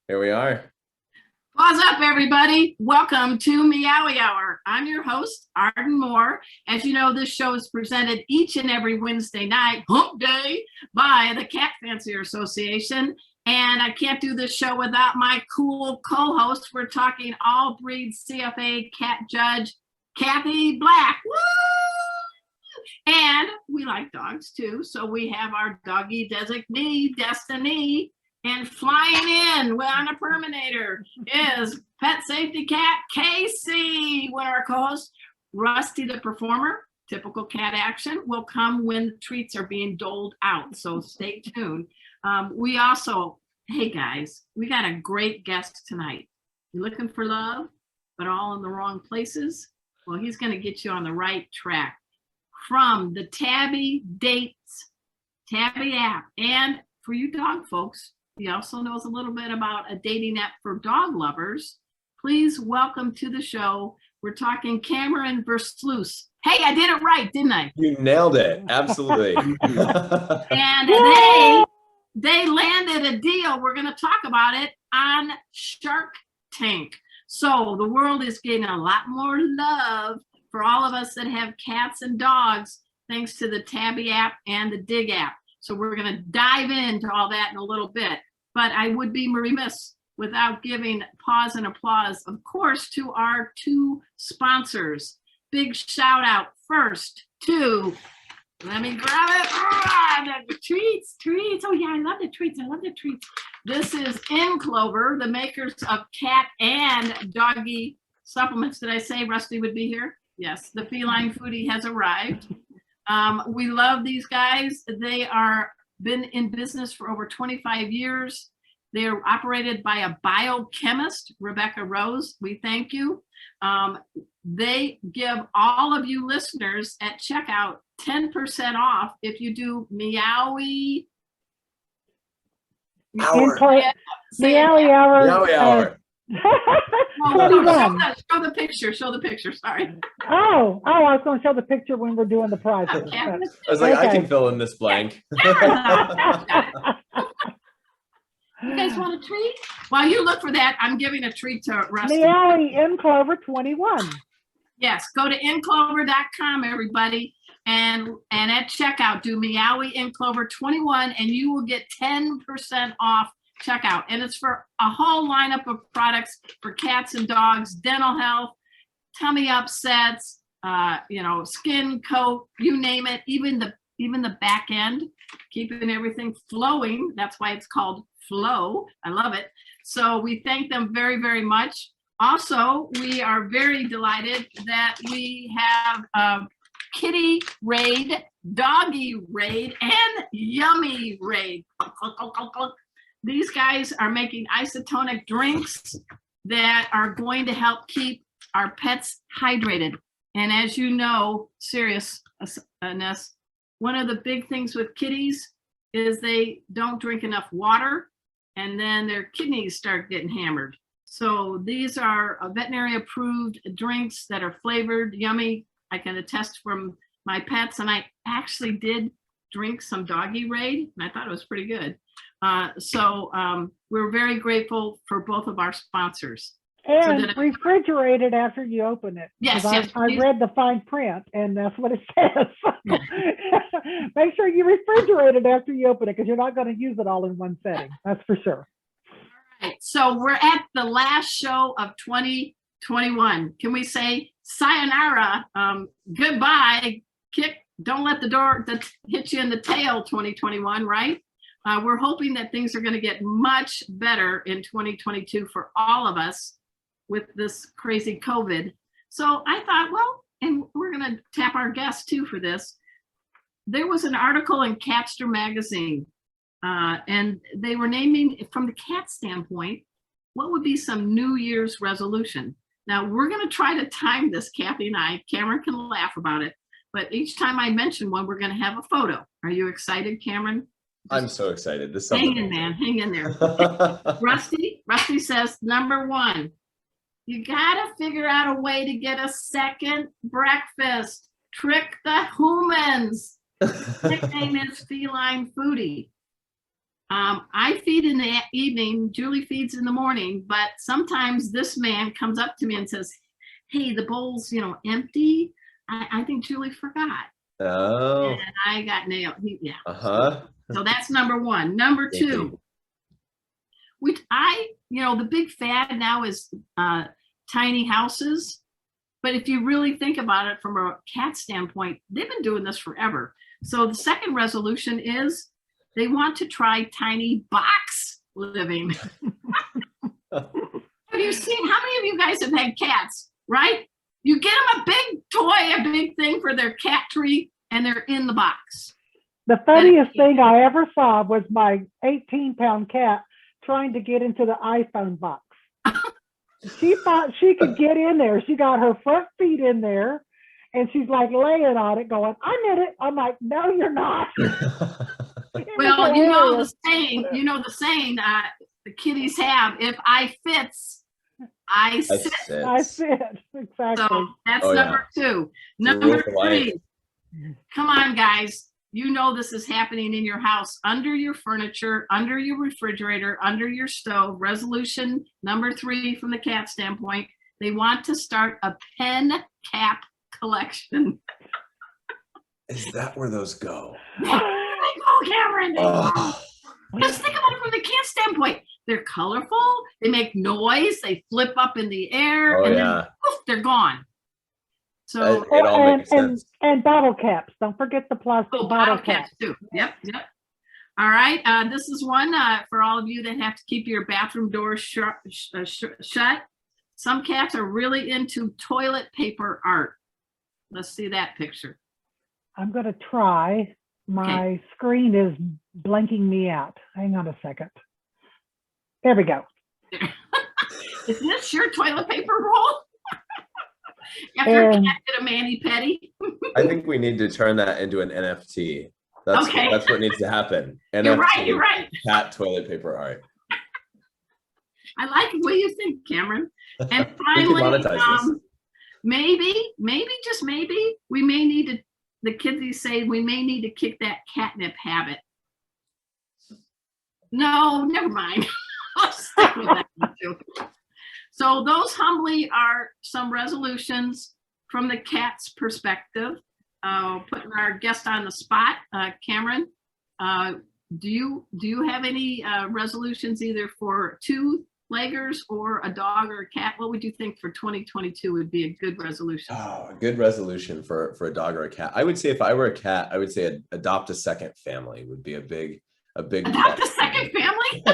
Here we are. What's up, everybody? Welcome to Meowy Hour. I'm your host, Arden Moore. As you know, this show is presented each and every Wednesday night, hump day, by the Cat Fancier Association. And I can't do this show without my cool co-host. We're talking all breeds CFA cat judge, Kathy Black. Woo! And we like dogs too. So we have our doggy designee, Destiny. And flying in on a Perminator is Pet Safety Cat Casey. When our co-host Rusty the Performer, typical cat action, will come when treats are being doled out. So stay tuned. We also, hey guys, we got a great guest tonight. You're looking for love, but all in the wrong places? Well, he's going to get you on the right track. From the Tabby Dates, Tabby app, and for you dog folks, he also knows a little bit about a dating app for dog lovers. Please welcome to the show. We're talking Cameron Versluis. Hey, I did it right, didn't I? You nailed it. Absolutely. And they landed a deal. We're going to talk about it on Shark Tank. So the world is getting a lot more love for all of us that have cats and dogs, thanks to the Tabby app and the Dig app. So we're going to dive into all that in a little bit. But I would be remiss without giving pause and applause, of course, to our two sponsors. Big shout out first to, let me grab it, the treats. Oh yeah, I love the treats. This is In Clover, the makers of cat and doggy supplements. Did I say Rusty would be here? Yes, the feline foodie has arrived. We love these guys. They are been in business for over 25 years. They're operated by a biochemist, Rebecca Rose. We thank you. They give all of you listeners at checkout 10% off if you do Meowy Hour. Meowy Hour. Meowy Hour. Show the picture. Sorry. Oh, I was going to show the picture when we're doing the prizes. Okay. I was like, okay. I can fill in this blank. You guys want a treat? While you look for that, I'm giving a treat to Rusty. Meowy in Clover 21. Yes, go to inclover.com, everybody, and at checkout, do Meowy in Clover 21, and you will get 10% off checkout. And it's for a whole lineup of products for cats and dogs, dental health, tummy upsets, skin coat, you name it, even the back end, keeping everything flowing. That's why it's called Flow. I love it. So we thank them very, very much. Also, we are very delighted that we have Kitty Raid, Doggy Raid, and Yummy Raid. These guys are making isotonic drinks that are going to help keep our pets hydrated. And as you know, seriousness, one of the big things with kitties is they don't drink enough water, and then their kidneys start getting hammered. So these are veterinary approved drinks that are flavored, yummy. I can attest from my pets, and I actually did drink some Doggy Raid, and I thought it was pretty good. We're very grateful for both of our sponsors. And refrigerate it after you open it. Yes, I read the fine print, and that's what it says. Make sure you refrigerate it after you open it, because you're not going to use it all in one setting. That's for sure. All right, so we're at the last show of 2021. Can we say sayonara, goodbye, don't let the door hit you in the tail, 2021, right? We're hoping that things are going to get much better in 2022 for all of us with this crazy COVID. So I thought, well, and we're going to tap our guests too for this. There was an article in Catster magazine, and they were naming, from the cat standpoint, what would be some New Year's resolution. Now we're going to try to time this, Kathy and I. Cameron can laugh about it, but each time I mention one, we're going to have a photo. Are you excited, Cameron? I'm so excited. This hang in, man. Hang in there. Rusty says, number one, you gotta figure out a way to get a second breakfast. Trick the humans. Nickname is Feline Foodie. I feed in the evening, Julie feeds in the morning, but sometimes this man comes up to me and says, hey, the bowl's, empty. I think Julie forgot. Oh. And I got nailed. Yeah. Uh-huh. So that's number one. Number two, the big fad now is tiny houses. But if you really think about it from a cat standpoint, they've been doing this forever. So the second resolution is they want to try tiny box living. Have you seen, how many of you guys have had cats, right? You get them a big toy, a big thing for their cat tree, and they're in the box. The funniest thing I ever saw was my 18-pound cat trying to get into the iPhone box. She thought she could get in there. She got her front feet in there, and she's like laying on it going, I'm in it. I'm like, no, you're not. Well, the saying, the kitties have, if I fits, I sit. I sit, exactly. So that's number two. Number three, come on, guys. You know this is happening in your house, under your furniture, under your refrigerator, under your stove. Resolution number three from the cat standpoint, they want to start a pen cap collection. Is that where those go? Oh, Cameron. Oh. Just think about it from the cat standpoint. They're colorful, they make noise, they flip up in the air, and then poof, they're gone. So it all makes sense. And bottle caps. Don't forget the plastic bottle caps too. Yep. All right. This is one for all of you that have to keep your bathroom doors shut. Some cats are really into toilet paper art. Let's see that picture. I'm going to try. My screen is blanking me out. Hang on a second. There we go. Is this your toilet paper roll? After a cat did a mani-pedi? I think we need to turn that into an NFT. That's what needs to happen. NFT, You're right. Cat toilet paper art. I like the way you think, Cameron. And finally, maybe, just maybe, we may need to, the kids say we may need to kick that catnip habit. No, never mind. I'll stick with that one too. So those humbly are some resolutions from the cat's perspective. Putting our guest on the spot, Cameron. Do you have any resolutions either for two-leggers or a dog or a cat? What would you think for 2022 would be a good resolution? Oh, a good resolution for a dog or a cat. I would say if I were a cat, I would say adopt a second family would be a big. Adopt a second family.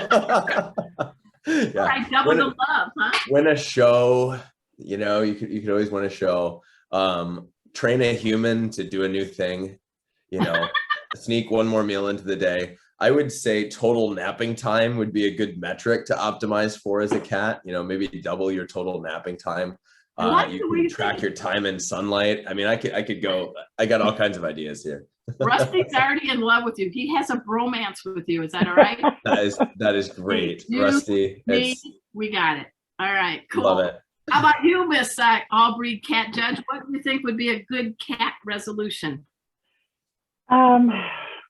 Yeah. Right, double the love, huh? Win a show, you could always win a show. Train a human to do a new thing, sneak one more meal into the day. I would say total napping time would be a good metric to optimize for as a cat. Maybe double your total napping time. You can track your time in sunlight. I mean, I could go. I got all kinds of ideas here. Rusty's already in love with you. He has a bromance with you. Is that all right? That is great, Rusty. We got it. All right, cool. Love it. How about you, Miss All-Breed Cat Judge? What do you think would be a good cat resolution? I'm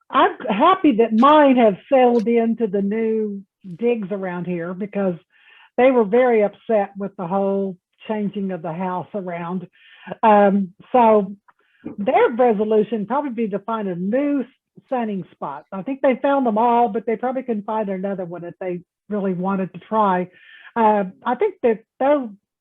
happy that mine have settled into the new digs around here because they were very upset with the whole changing of the house around. So their resolution probably be to find a new sunning spot. I think they found them all, but they probably couldn't find another one if they really wanted to try. I think that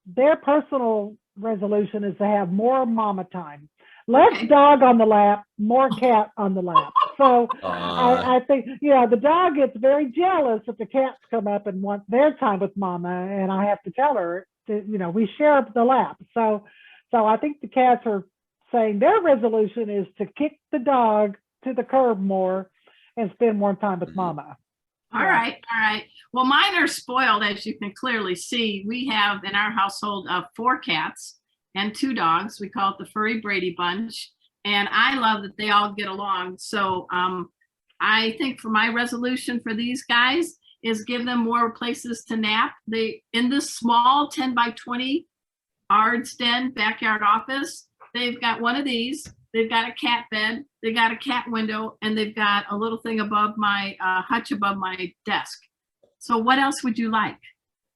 their personal resolution is to have more mama time. Less dog on the lap, more cat on the lap. So I think, the dog gets very jealous if the cats come up and want their time with mama, and I have to tell her, we share the lap. So I think the cats are saying their resolution is to kick the dog to the curb more and spend more time with mama. All right. Well, mine are spoiled, as you can clearly see. We have in our household 4 cats and 2 dogs. We call it the Furry Brady Bunch. And I love that they all get along. So I think for my resolution for these guys is give them more places to nap. In this small 10 by 20 Ard's Den backyard office, they've got one of these. they've got a cat bed, they've got a cat window, and they've got a little thing above my hutch above my desk. So what else would you like?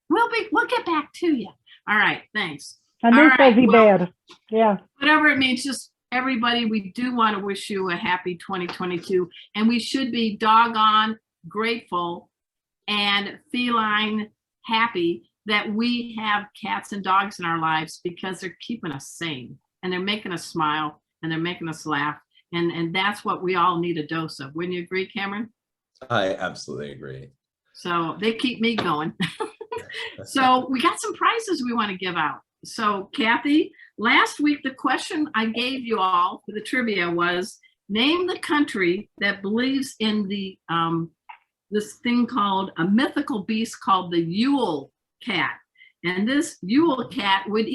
We'll get back to you. All right, thanks. A new fuzzy bed. Yeah. Whatever it means, just everybody, we do want to wish you a happy 2022, and we should be doggone grateful and feline happy that we have cats and dogs in our lives, because they're keeping us sane and they're making us smile and they're making us laugh. And that's what we all need a dose of. Wouldn't you agree, Cameron? I absolutely agree. So they keep me going. So we got some prizes we want to give out. So Kathy, last week, the question I gave you all for the trivia was, name the country that believes in the this thing called a mythical beast called the Yule cat. And this Yule cat would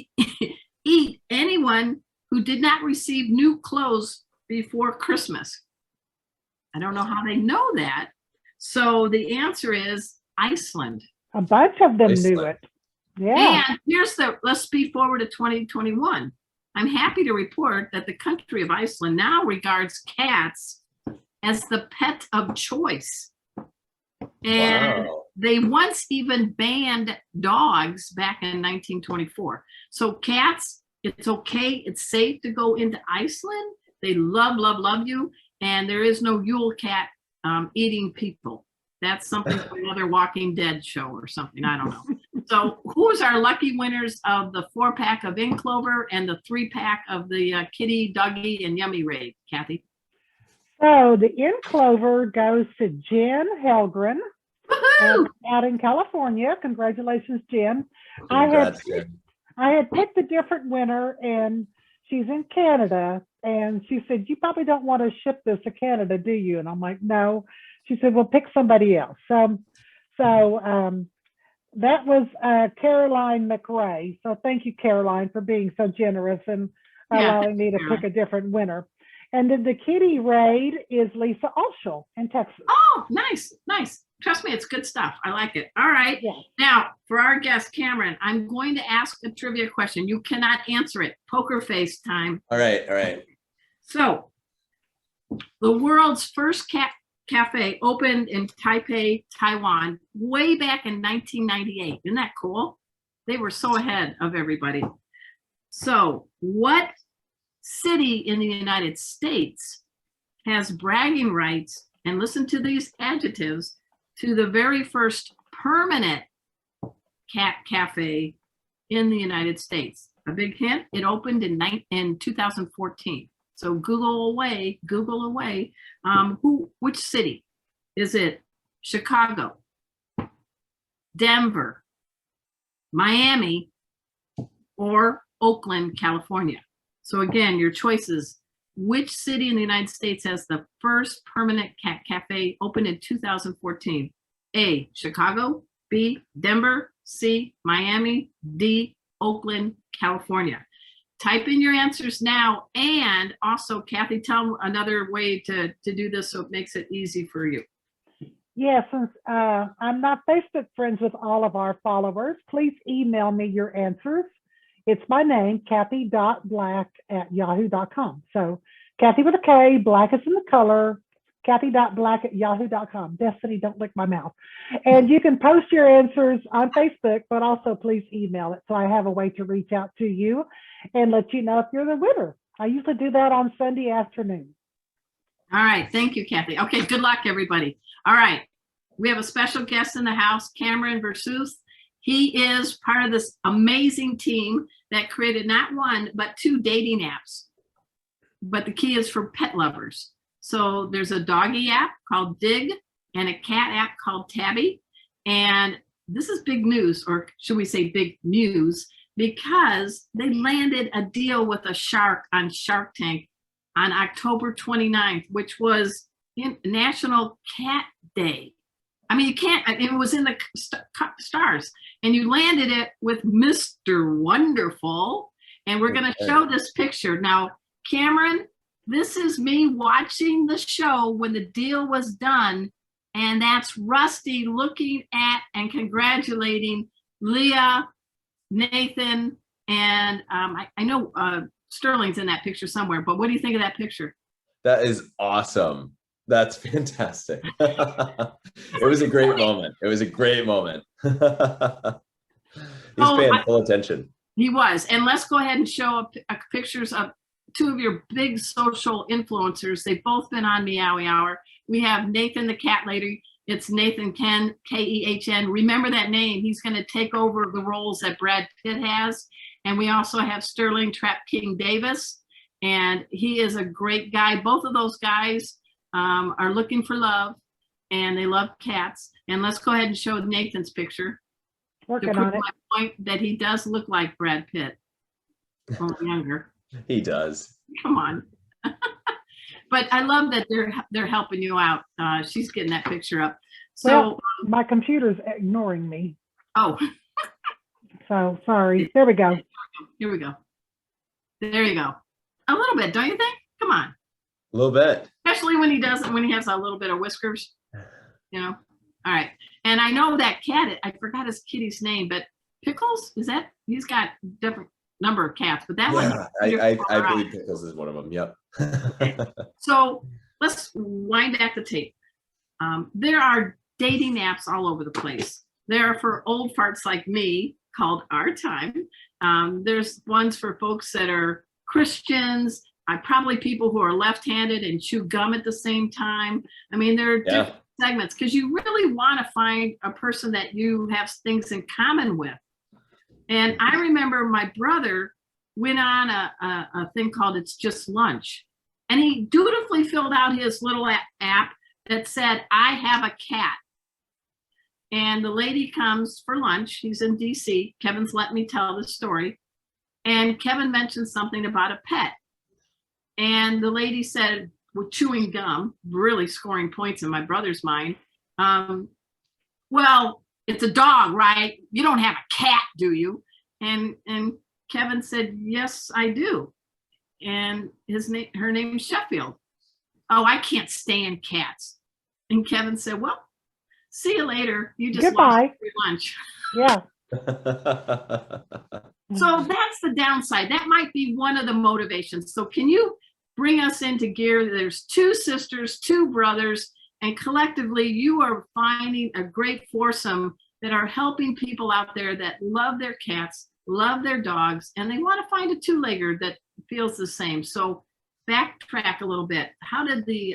eat anyone who did not receive new clothes before Christmas. I don't know how they know that. So the answer is Iceland. A bunch of them Iceland. knew it. Yeah. And here's let's speed forward to 2021. I'm happy to report that the country of Iceland now regards cats as the pet of choice. And Wow. they once even banned dogs back in 1924. So cats, it's okay, it's safe to go into Iceland. They love, love, love you. And there is no Yule cat eating people. That's something for another Walking Dead show or something. I don't know. So who's our lucky winners of the 4-pack of In Clover and the 3-pack of the Kitty, Doggy, and Yummy Raid, Kathy? So the In Clover goes to Jen Helgren out in California. Congratulations, Jen. Congrats, Jen. I had picked a different winner, and she's in Canada. And she said, you probably don't want to ship this to Canada, do you? And I'm like, no. She said, well, pick somebody else. So that was Caroline McRae. So thank you, Caroline, for being so generous and allowing me to pick a different winner. And then the kitty raid is Lisa Alschel in Texas. Oh, nice, nice. Trust me, it's good stuff. I like it. All right. Yeah. Now, for our guest, Cameron, I'm going to ask a trivia question. You cannot answer it. Poker face time. All right, all right. So, the world's first cat cafe opened in Taipei, Taiwan, way back in 1998. Isn't that cool? They were so ahead of everybody. So, what city in the United States has bragging rights, and listen to these adjectives, to the very first permanent cat cafe in the United States? A big hint, it opened in 2014. So Google away. Which city? Is it Chicago, Denver, Miami, or Oakland, California? So again, your choices. Which city in the United States has the first permanent cat cafe opened in 2014? A, Chicago, B, Denver, C, Miami, D, Oakland, California. Type in your answers now. And also, Kathy, tell another way to do this so it makes it easy for you. Yeah, since I'm not Facebook friends with all of our followers, please email me your answers. It's my name, Kathy.black@yahoo.com. So Kathy with a K, black is in the color, Kathy.black@yahoo.com. Destiny, don't lick my mouth. And you can post your answers on Facebook, but also please email it so I have a way to reach out to you and let you know if you're the winner. I usually do that on Sunday afternoon. All right. Thank you, Kathy. Okay. Good luck, everybody. All right. We have a special guest in the house, Cameron Versluis. He is part of this amazing team that created not one, but 2 dating apps. But the key is for pet lovers. So there's a doggy app called Dig and a cat app called Tabby. And this is big news, or should we say big news, because they landed a deal with a shark on Shark Tank on October 29th, which was National Cat Day. I mean, you can't, it was in the stars, and you landed it with Mr. Wonderful. And we're going to show this picture. Now, Cameron, this is me watching the show when the deal was done. And that's Rusty looking at and congratulating Leah, Nathan, and I know Sterling's in that picture somewhere, but what do you think of that picture? That is awesome. That's fantastic. It was a great moment. It was a great moment. He's paying full attention. He was. And let's go ahead and show pictures of two of your big social influencers. They've both been on Meowy Hour. We have Nathan the Cat Lady. It's Nathan Ken, K-E-H-N. Remember that name. He's going to take over the roles that Brad Pitt has. And we also have Sterling Trap King Davis. And he is a great guy. Both of those guys are looking for love, and they love cats. And let's go ahead and show Nathan's picture. Working on it. My point that he does look like Brad Pitt, or younger. He does. Come on. But I love that they're helping you out. She's getting that picture up. So well, my computer's ignoring me. Oh. So sorry. There we go. Here we go. There you go. A little bit, don't you think? Come on. A little bit. Especially when he has a little bit of whiskers, you know. All right. And I know that cat, I forgot his kitty's name, but Pickles, he's got different number of cats, but that one. I believe Pickles is one of them. Yep. Okay. So let's wind back the tape. There are dating apps all over the place. There are for old farts like me called Our Time. There's ones for folks that are Christians, probably people who are left-handed and chew gum at the same time. I mean, there are different segments because you really want to find a person that you have things in common with. And I remember my brother went on a thing called It's Just Lunch. And he dutifully filled out his little app that said, I have a cat. And the lady comes for lunch. He's in DC. Kevin's let me tell the story. And Kevin mentioned something about a pet. And the lady said, we're chewing gum, really scoring points in my brother's mind. Well, it's a dog, right? You don't have a cat, do you? And Kevin said, yes, I do. And her name is Sheffield. Oh, I can't stand cats. And Kevin said, well, see you later. You just lost free lunch. Yeah. So that's the downside. That might be one of the motivations. So can you bring us into gear? There's two sisters, two brothers, and collectively you are finding a great foursome that are helping people out there that love their cats, love their dogs, and they want to find a two-legger that feels the same. So backtrack a little bit. How did the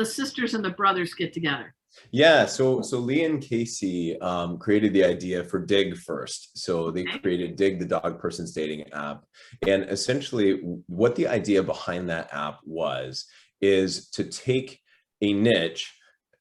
sisters and the brothers get together? Yeah, so Lee and Casey created the idea for Dig first. So they created Dig, the dog person's dating app. And essentially what the idea behind that app is to take a niche.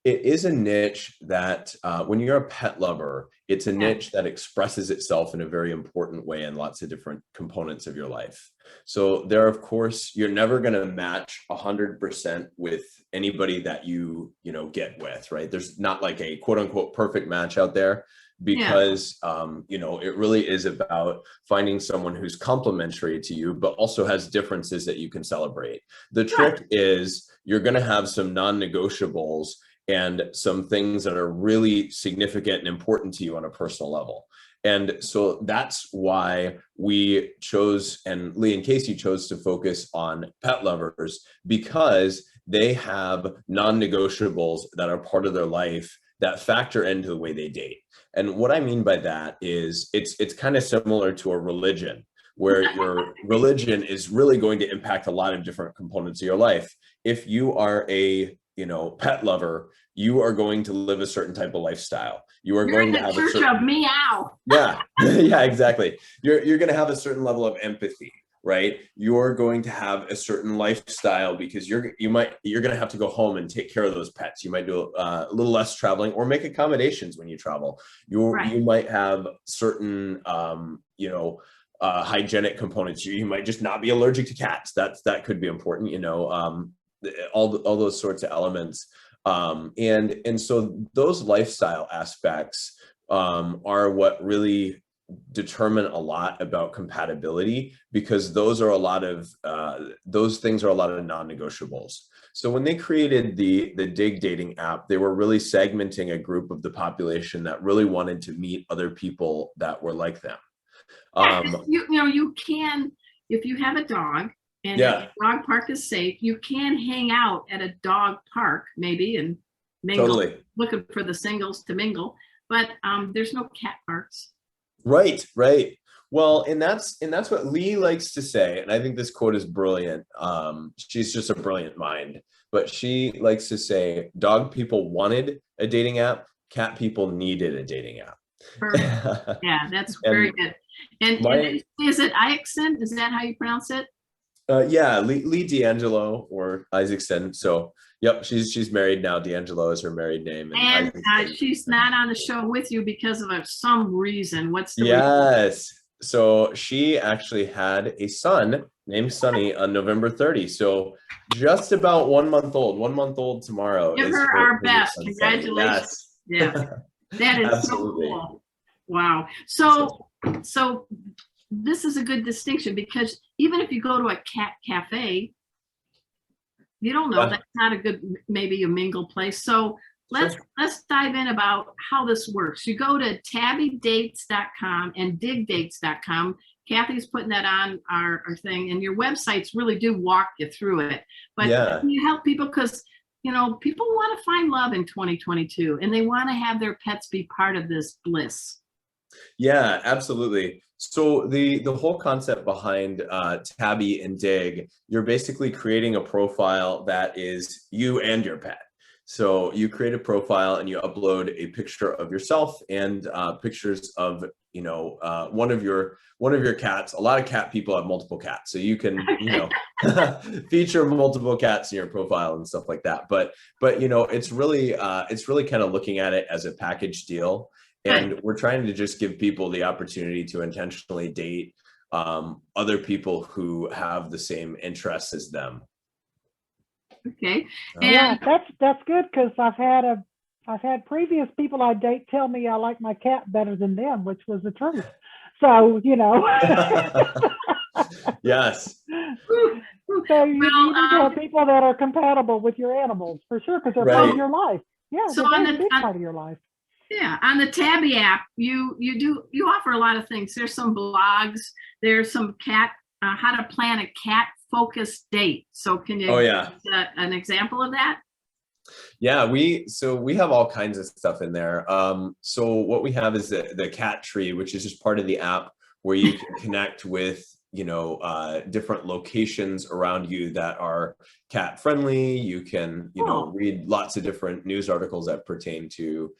It is a niche that when you're a pet lover, it's a niche that expresses itself in a very important way in lots of different components of your life. So there, of course, you're never going to match 100% with anybody that you get with, right? There's not like a quote unquote perfect match out there because, it really is about finding someone who's complementary to you, but also has differences that you can celebrate. The trick is you're going to have some non-negotiables and some things that are really significant and important to you on a personal level. And so that's why we chose, and Lee and Casey chose to focus on pet lovers, because they have non-negotiables that are part of their life that factor into the way they date. And what I mean by that is it's kind of similar to a religion, where your religion is really going to impact a lot of different components of your life. If you are a pet lover, you are going to live a certain type of lifestyle. You are going to have a certain of meow. Yeah, yeah, exactly. You're going to have a certain level of empathy, right? You're going to have a certain lifestyle because you're going to have to go home and take care of those pets. You might do a little less traveling or make accommodations when you travel. You might have certain hygienic components. You might just not be allergic to cats. That could be important. All those sorts of elements. And so those lifestyle aspects are what really determine a lot about compatibility, because those things are a lot of non-negotiables. So when they created the Dig dating app, they were really segmenting a group of the population that really wanted to meet other people that were like them. You can if you have a dog and Yeah. the dog park is safe, you can hang out at a dog park maybe and mingle, Totally. looking for the singles to mingle, but there's no cat parks. Right, right. Well, and that's what Lee likes to say, and I think this quote is brilliant. She's just a brilliant mind, but she likes to say, dog people wanted a dating app, cat people needed a dating app. Perfect. Yeah, that's very good. And is it Isaacson? Is that how you pronounce it? Yeah, Lee D'Angelo or Isaacson. So, yep, she's married now. D'Angelo is her married name. And she's not on the show with you because of some reason. What's the reason? Yes. So she actually had a son named Sonny on November 30. So just about 1 month old. 1 month old tomorrow. Give her our best. Congratulations. Yes. Yeah. That is so cool. Wow. So this is a good distinction, because even if you go to a cat cafe, you don't know, that's not a good, maybe a mingle place. So let's dive in about how this works. You go to tabbydates.com and digdates.com. Kathy's putting that on our thing, and your websites really do walk you through it. But can you help people? Because, you know, people want to find love in 2022 and they want to have their pets be part of this bliss. Yeah, absolutely. So the whole concept behind Tabby and Dig, you're basically creating a profile that is you and your pet. So you create a profile and you upload a picture of yourself and pictures of, you know, one of your cats. A lot of cat people have multiple cats, so you can, you know, feature multiple cats in your profile and stuff like that. But you know, it's really kind of looking at it as a package deal. And we're trying to just give people the opportunity to intentionally date other people who have the same interests as them. Okay. Yeah, that's good, because I've had previous people I date tell me I like my cat better than them, which was the truth. So, you know. Yes. So you need to have people that are compatible with your animals, for sure, because they're part of your life. Yeah, so they're a big part of your life. Yeah, on the Tabby app, you offer a lot of things. There's some blogs. There's some cat how to plan a cat focused date. So can you give us an example of that? Yeah, we have all kinds of stuff in there. So what we have is the cat tree, which is just part of the app where you can connect with, you know, different locations around you that are cat friendly. You can, you know, read lots of different news articles that pertain to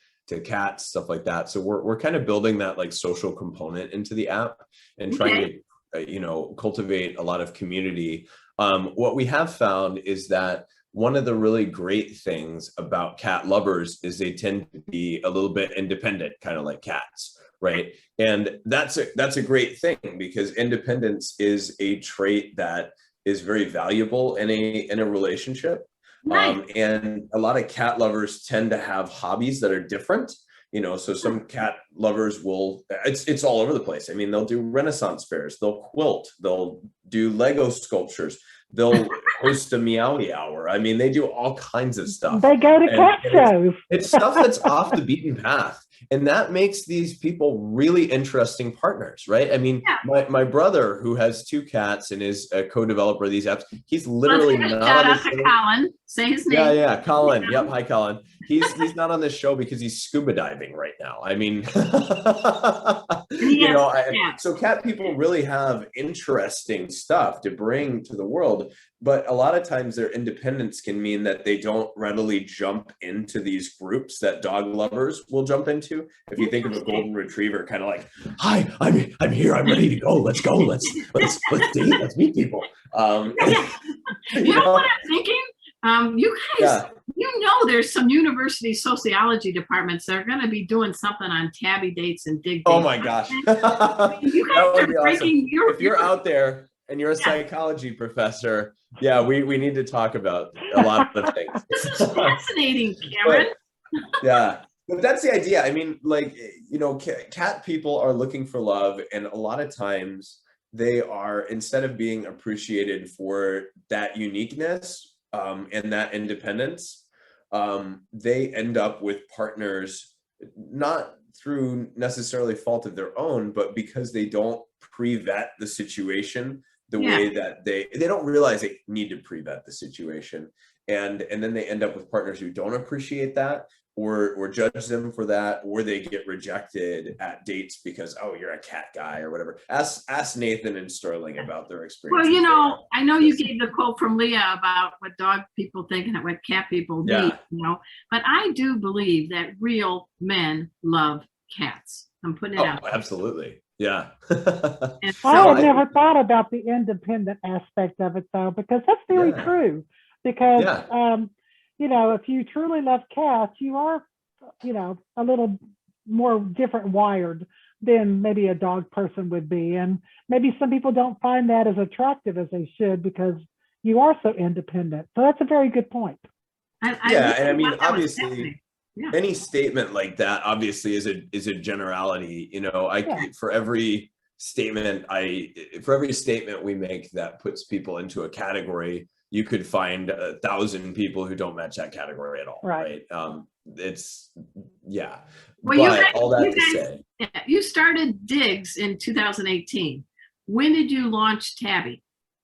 cats, stuff like that. So we're kind of building that like social component into the app and trying to, you know, cultivate a lot of community. What we have found is that one of the really great things about cat lovers is they tend to be a little bit independent, kind of like cats, right? And that's a great thing, because independence is a trait that is very valuable in a relationship. And a lot of cat lovers tend to have hobbies that are different, you know, so some cat lovers will, it's all over the place. I mean, they'll do Renaissance fairs, they'll quilt, they'll do Lego sculptures, they'll host a Meowy hour. I mean, they do all kinds of stuff. They go to cat shows. It's stuff that's off the beaten path. And that makes these people really interesting partners, right? I mean, my brother, who has 2 cats and is a co-developer of these apps, he's literally not shout out to Colin. Say his name. Yeah, Colin. Yep, hi, Colin. He's not on this show because he's scuba diving right now. I mean, you know, so cat people really have interesting stuff to bring to the world. But a lot of times their independence can mean that they don't readily jump into these groups that dog lovers will jump into. If you think of a golden retriever, kind of like, hi, I'm here, I'm ready to go. Let's go. Let's date. Let's meet people. You know what I'm thinking? You guys, you know, there's some university sociology departments that are going to be doing something on Tabby dates and Dig dates. Oh my gosh. You guys are breaking If you're out there and you're a psychology professor, we need to talk about a lot of things. This is fascinating, Cameron. But that's the idea. I mean, like, you know, cat people are looking for love, and a lot of times they are, instead of being appreciated for that uniqueness and that independence, they end up with partners, not through necessarily fault of their own, but because they don't pre-vet the situation the way that they don't realize they need to pre-vet the situation. And then they end up with partners who don't appreciate that, or judge them for that, or they get rejected at dates because, oh, you're a cat guy or whatever. Ask Nathan and Sterling about their experience. Well, I know you gave the quote from Leah about what dog people think and what cat people need, but I do believe that real men love cats. I'm putting it out. Absolutely. Yeah. And so I had never thought about the independent aspect of it, though, because that's very true. Because, if you truly love cats, you are, a little more different wired than maybe a dog person would be. And maybe some people don't find that as attractive as they should because you are so independent. So that's a very good point. And I mean, obviously, any statement like that obviously is a generality. For every statement we make that puts people into a category, you could find 1,000 people who don't match that category at all. Right. All that to say, you started Digs in 2018. When did you launch Tabby?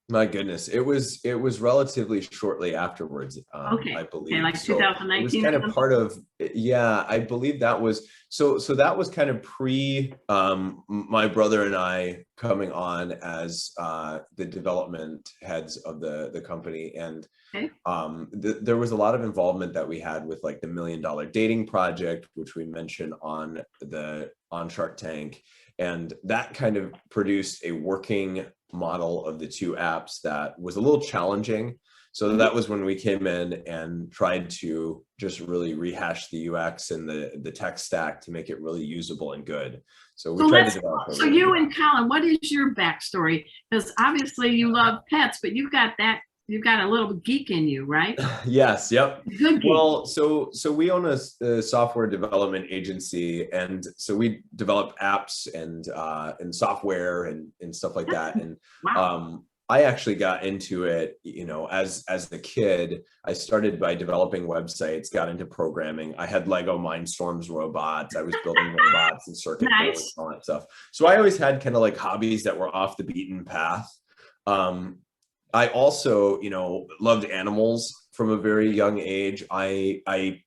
My goodness, it was relatively shortly afterwards. I believe, like 2019. It was kind of part of, I believe that was so that was kind of pre my brother and I coming on as the development heads of the company, and there was a lot of involvement that we had with like the $1 Million Dating Project, which we mentioned on Shark Tank, and that kind of produced a working model of the two apps that was a little challenging. So that was when we came in and tried to just really rehash the UX and the tech stack to make it really usable and good. So we tried to develop. So you and Colin, what is your backstory? Because obviously you love pets, but you've got a little geek in you, right? Yes. Yep. Good geek. Well, so we own a software development agency, and so we develop apps and software and stuff like that. And I actually got into it, as a kid. I started by developing websites, got into programming. I had Lego Mindstorms robots. I was building robots and circuit boards and all that stuff. So I always had kind of like hobbies that were off the beaten path. I also, loved animals from a very young age. I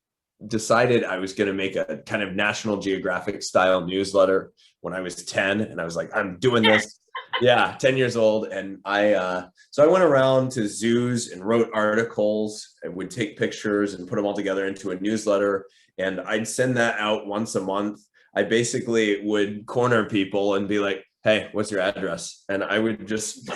decided I was going to make a kind of National Geographic style newsletter when I was 10, and I was like, I'm doing this. 10 years old. And so I went around to zoos and wrote articles and would take pictures and put them all together into a newsletter. And I'd send that out once a month. I basically would corner people and be like, hey, what's your address? And I would just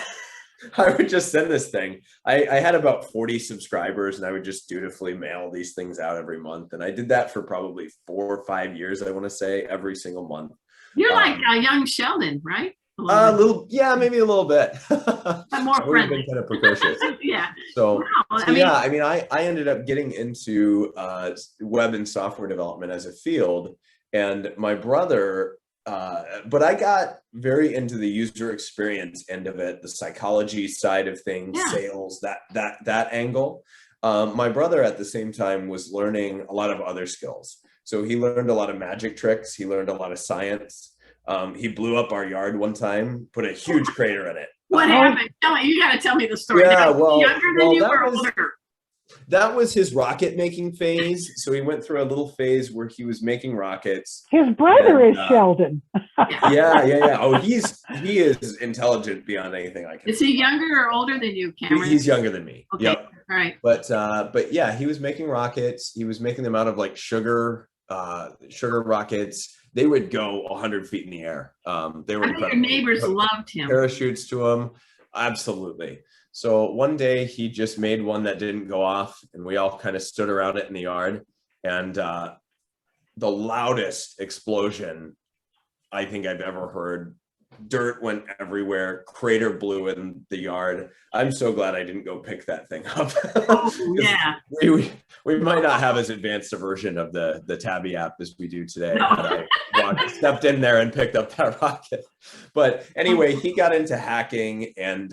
send this thing. I had about 40 subscribers, and I would just dutifully mail these things out every month. And I did that for probably 4 or 5 years, I want to say, every single month. You're like a young Sheldon, right? Maybe a little bit. But more friendly. Been kind of precocious. So I ended up getting into web and software development as a field, and my brother. But I got very into the user experience end of it, the psychology side of things, sales, that angle. My brother at the same time was learning a lot of other skills. So he learned a lot of magic tricks. He learned a lot of science. He blew up our yard one time, put a huge crater in it. What happened? You got to tell me the story. Younger than you or older? That was his rocket making phase. So he went through a little phase where he was making rockets. His brother is Sheldon. Yeah. Oh, he is intelligent beyond anything I can. Is he younger or older than you, Cameron? He's younger than me. Okay. Yep. All right. But yeah, he was making rockets. He was making them out of like sugar rockets. They would go 100 feet in the air. They were incredible. Your neighbors loved him. Parachutes to him. Absolutely. So one day he just made one that didn't go off, and we all kind of stood around it in the yard, and the loudest explosion I think I've ever heard. Dirt went everywhere. Crater blew in the yard. I'm so glad I didn't go pick that thing up. We might not have as advanced a version of the Tabby app as we do today. No. I stepped in there and picked up that rocket. But anyway, he got into hacking and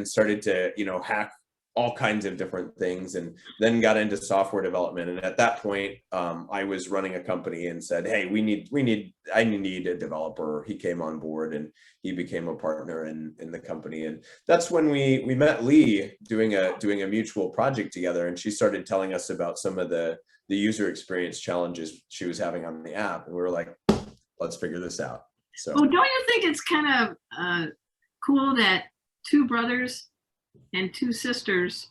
started to hack all kinds of different things, and then got into software development. And at that point, I was running a company and said, hey, I need a developer. He came on board and he became a partner in the company. And that's when we met Lee doing a mutual project together. And she started telling us about some of the user experience challenges she was having on the app. And we were like, let's figure this out. So, well, don't you think it's kind of cool that two brothers and two sisters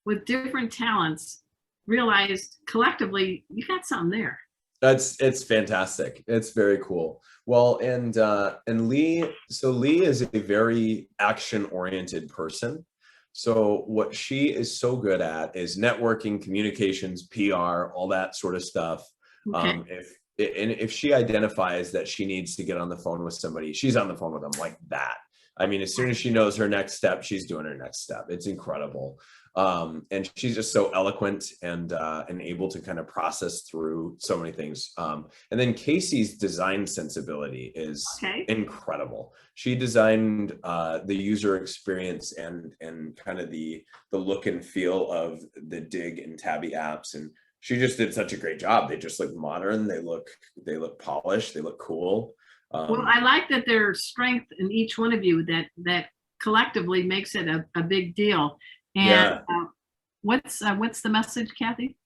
with different talents realized collectively you got something there? It's fantastic. It's very cool. Well, and Lee is a very action-oriented person. So what she is so good at is networking, communications, PR, all that sort of stuff. Okay. If she identifies that she needs to get on the phone with somebody, she's on the phone with them like that. I mean, as soon as she knows her next step, she's doing her next step. It's incredible. And she's just so eloquent and able to kind of process through so many things. And then Casey's design sensibility is incredible. She designed the user experience and kind of the look and feel of the Dig and Tabby apps. And she just did such a great job. They just look modern. They look polished. They look cool. Well, I like that there's strength in each one of you that collectively makes it a big deal. And what's the message, Kathy?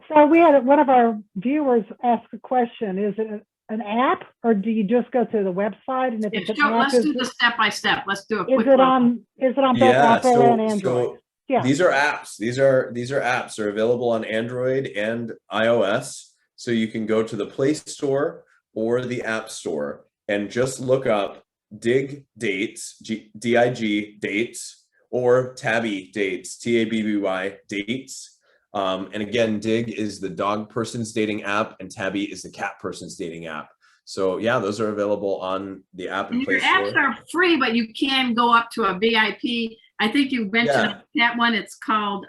So we had one of our viewers ask a question. Is it an app, or do you just go to the website? And if it's an app, let's do the step by step. Let's do a quick. Is it on both Apple and Android? Yeah. These are apps. These are apps. They're available on Android and iOS. So you can go to the Play Store or the App Store and just look up Dig Dates, DIG Dates, or Tabby Dates, TABBY Dates. And again, Dig is the dog person's dating app, and Tabby is the cat person's dating app. So yeah, those are available on the app and Play Store. Your apps are free, but you can go up to a VIP. I think you mentioned that one. It's called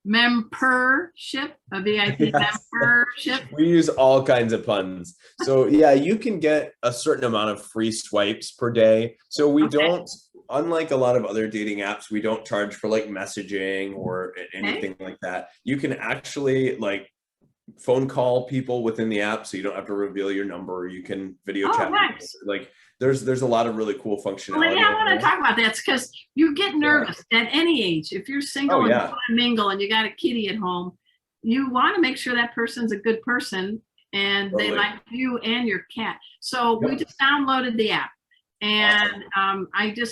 membership, a VIP membership. We use all kinds of puns. So yeah, you can get a certain amount of free swipes per day. So we don't, unlike a lot of other dating apps, we don't charge for like messaging or anything like that. You can actually like phone call people within the app, so you don't have to reveal your number. You can video chat. Nice. Like there's a lot of really cool functionality. Well, yeah, I want to talk about that because you get nervous at any age. If you're single and you want to mingle and you got a kitty at home, you want to make sure that person's a good person and they like you and your cat. So we just downloaded the app. And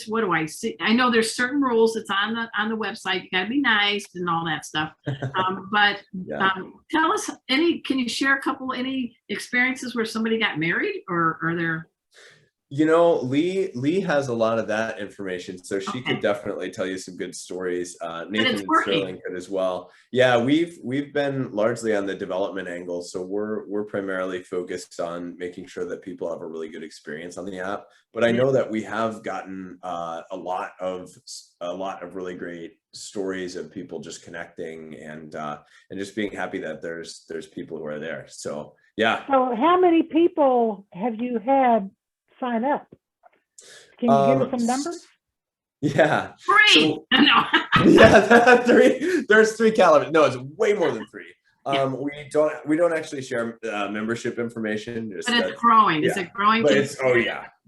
what do I see? I know there's certain rules. It's on the website. You gotta be nice and all that stuff. But tell us can you share any experiences where somebody got married, or are there? You know, Lee has a lot of that information, so she could definitely tell you some good stories. Nathan and Sterling could as well. Yeah, we've been largely on the development angle, so we're primarily focused on making sure that people have a really good experience on the app. But I know that we have gotten a lot of really great stories of people just connecting and just being happy that there's people who are there. So yeah. So how many people have you had sign up? Can you give us some numbers? Yeah. 3. No. Yeah, 3. There's 3 calibers. No, it's way more than 3. We don't actually share membership information. But it's growing. Is it growing? But it's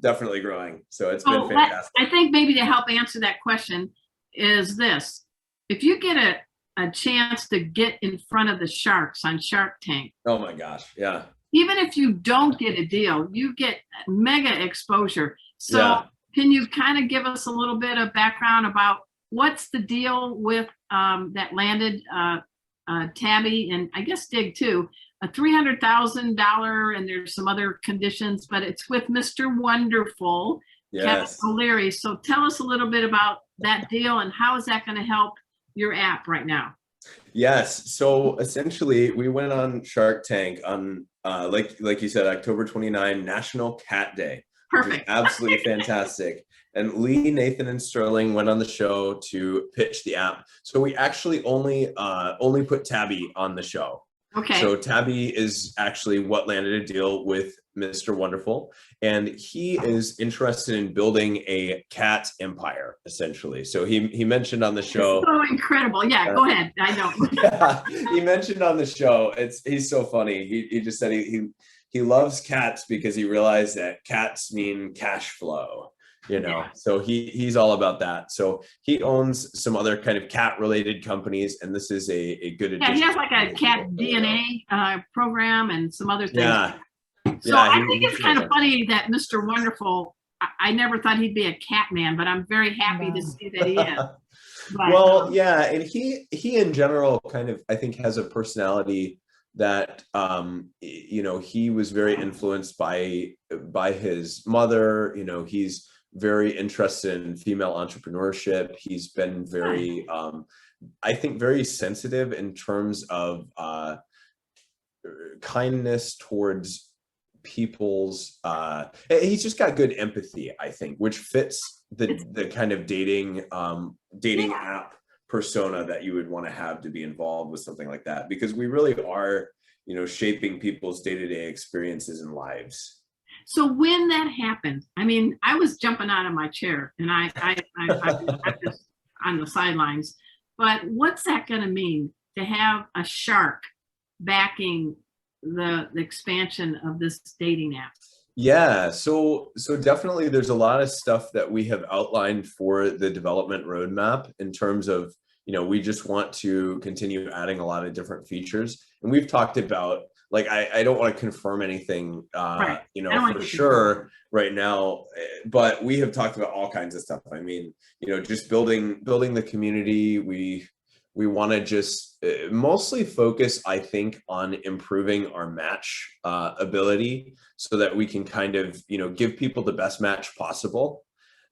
definitely growing. So it's been fantastic. I think maybe to help answer that question is this: if you get a chance to get in front of the sharks on Shark Tank. Oh my gosh, yeah. Even if you don't get a deal, you get mega exposure. So can you kind of give us a little bit of background about what's the deal with that landed Tabby and I guess Dig too, a $300,000, and there's some other conditions, but it's with Mr. Wonderful, Kevin O'Leary. So tell us a little bit about that deal and how is that going to help your app right now? Yes. So essentially we went on Shark Tank on like you said, October 29, National Cat Day. Perfect. Absolutely fantastic. And Lee, Nathan, and Sterling went on the show to pitch the app. So we actually only put Tabby on the show. Okay. So Tabby is actually what landed a deal with Mr. Wonderful, and he is interested in building a cat empire, essentially. So he mentioned on the show. So incredible. Yeah, go ahead. I know. Yeah, he mentioned on the show. He's so funny. He just said he loves cats because he realized that cats mean cash flow. Yeah. So he's all about that. So he owns some other kind of cat related companies, and this is a good addition. Yeah, he has like a cat DNA program and some other things. Yeah. So I think it's kind of funny that Mr. Wonderful, I never thought he'd be a cat man, but I'm very happy to see that he is. But, well, yeah, and he in general kind of, I think, has a personality that he was very influenced by his mother. He's very interested in female entrepreneurship. He's been very I think very sensitive in terms of kindness towards people's he's just got good empathy, I think, which fits the kind of dating app persona that you would want to have to be involved with something like that, because we really are shaping people's day-to-day experiences and lives. So when that happened, I mean, I was jumping out of my chair, and I'm just on the sidelines. But what's that going to mean to have a shark backing the expansion of this dating app? Yeah, so definitely there's a lot of stuff that we have outlined for the development roadmap in terms of, we just want to continue adding a lot of different features. And we've talked about, like, I don't want to confirm anything, Right. For sure right now, but we have talked about all kinds of stuff. I mean, just building the community. We want to just mostly focus, I think, on improving our match ability so that we can kind of, give people the best match possible.